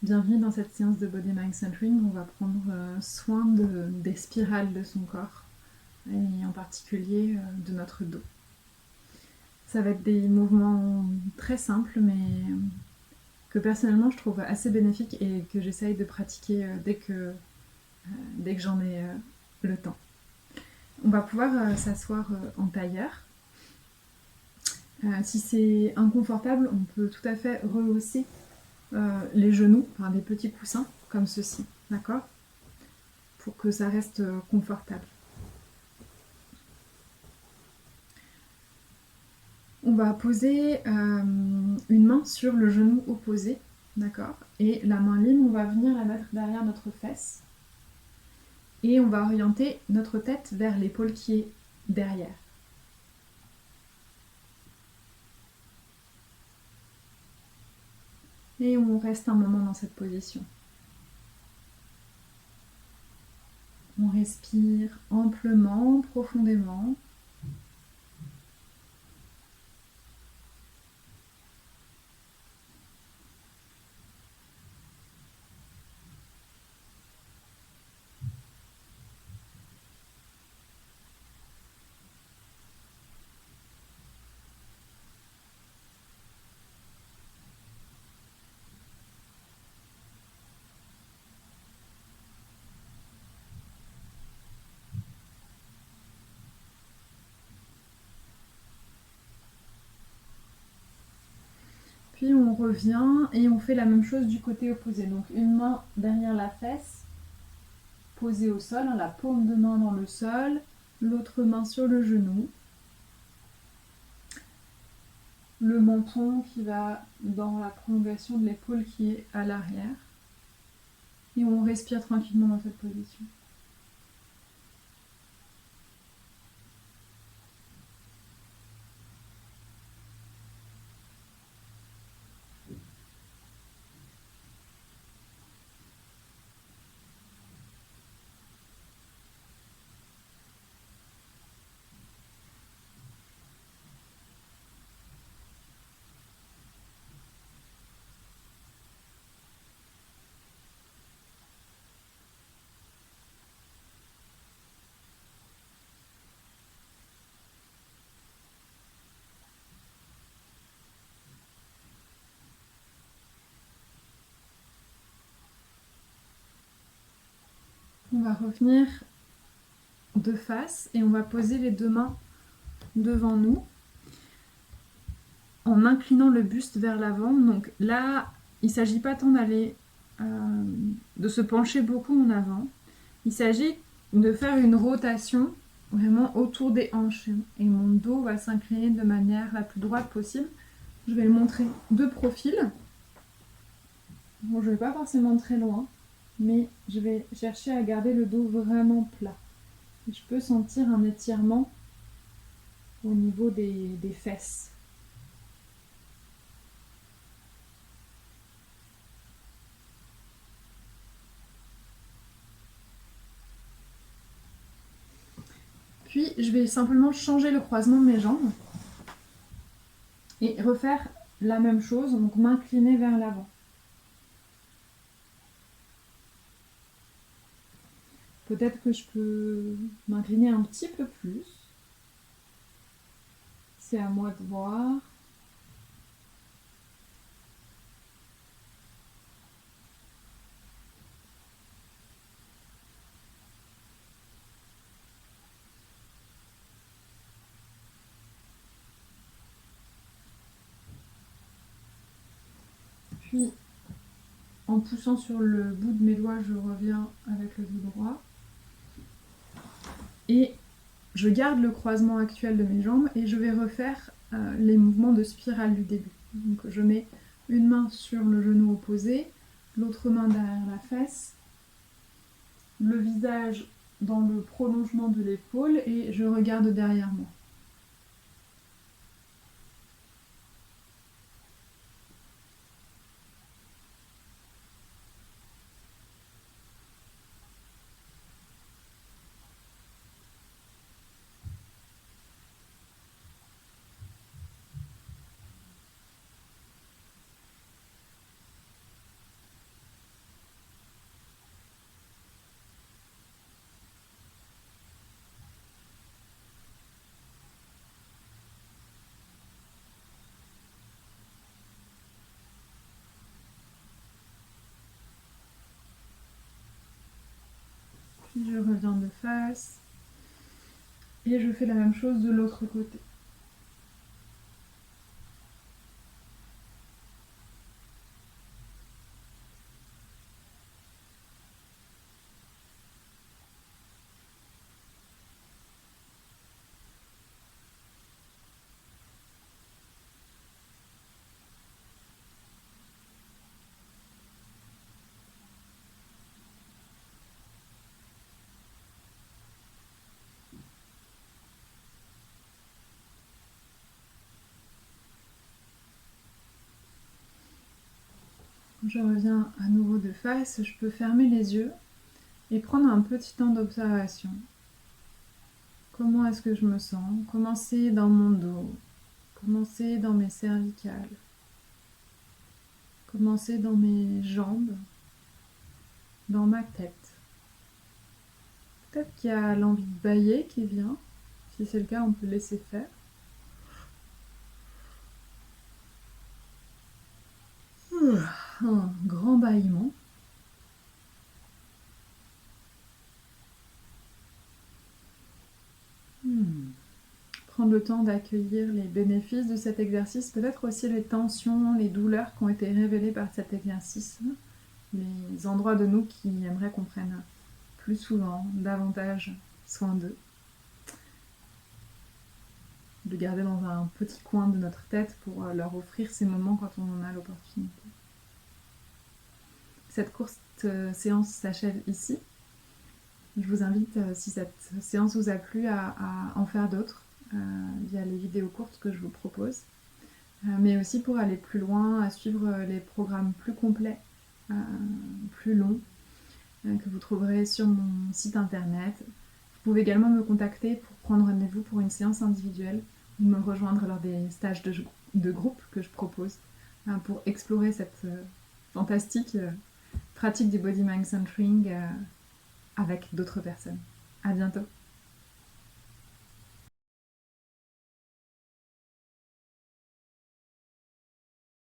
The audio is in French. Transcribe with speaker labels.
Speaker 1: Bienvenue dans cette séance de Body Mind Centering. On va prendre soin des spirales de son corps et en particulier de notre dos. Ça va être des mouvements très simples mais que personnellement je trouve assez bénéfiques et que j'essaye de pratiquer dès que j'en ai le temps. On va pouvoir s'asseoir en tailleur. Si c'est inconfortable, on peut tout à fait rehausser les genoux par des petits coussins comme ceci, d'accord, pour que ça reste confortable. On va poser une main sur le genou opposé, d'accord, et la main libre, on va venir la mettre derrière notre fesse et on va orienter notre tête vers l'épaule qui est derrière. Et on reste un moment dans cette position. On respire amplement, profondément. Puis on revient et on fait la même chose du côté opposé. Donc une main derrière la fesse, posée au sol, la paume de main dans le sol, l'autre main sur le genou. Le menton qui va dans la prolongation de l'épaule qui est à l'arrière. Et on respire tranquillement dans cette position. On va revenir de face et on va poser les deux mains devant nous en inclinant le buste vers l'avant. Donc là, il ne s'agit pas tant de se pencher beaucoup en avant. Il s'agit de faire une rotation vraiment autour des hanches et mon dos va s'incliner de manière la plus droite possible. Je vais le montrer de profil. Bon, je ne vais pas forcément très loin, mais je vais chercher à garder le dos vraiment plat. Et je peux sentir un étirement au niveau des fesses. Puis je vais simplement changer le croisement de mes jambes et refaire la même chose, donc m'incliner vers l'avant. Peut-être que je peux m'incliner un petit peu plus. C'est à moi de voir. Puis, en poussant sur le bout de mes doigts, je reviens avec le dos droit. Et je garde le croisement actuel de mes jambes et je vais refaire les mouvements de spirale du début. Donc je mets une main sur le genou opposé, l'autre main derrière la fesse, le visage dans le prolongement de l'épaule et je regarde derrière moi. face. Et je fais la même chose de l'autre côté. Je reviens à nouveau de face, je peux fermer les yeux et prendre un petit temps d'observation. Comment est-ce que je me sens? Comment c'est dans mon dos? Comment c'est dans mes cervicales? Comment c'est dans mes jambes? Dans ma tête? Peut-être qu'il y a l'envie de bâiller qui vient. Si c'est le cas, on peut laisser faire. Un grand bâillement. Prendre le temps d'accueillir les bénéfices de cet exercice, peut-être aussi les tensions, les douleurs qui ont été révélées par cet exercice, les endroits de nous qui aimeraient qu'on prenne plus souvent, davantage soin d'eux. De garder dans un petit coin de notre tête pour leur offrir ces moments quand on en a l'opportunité. Cette courte séance s'achève ici. Je vous invite, si cette séance vous a plu, à en faire d'autres via les vidéos courtes que je vous propose. Mais aussi pour aller plus loin, à suivre les programmes plus complets, plus longs, que vous trouverez sur mon site internet. Vous pouvez également me contacter pour prendre rendez-vous pour une séance individuelle ou me rejoindre lors des stages de groupe que je propose pour explorer cette fantastique pratique du Body Mind Centering avec d'autres personnes. À bientôt.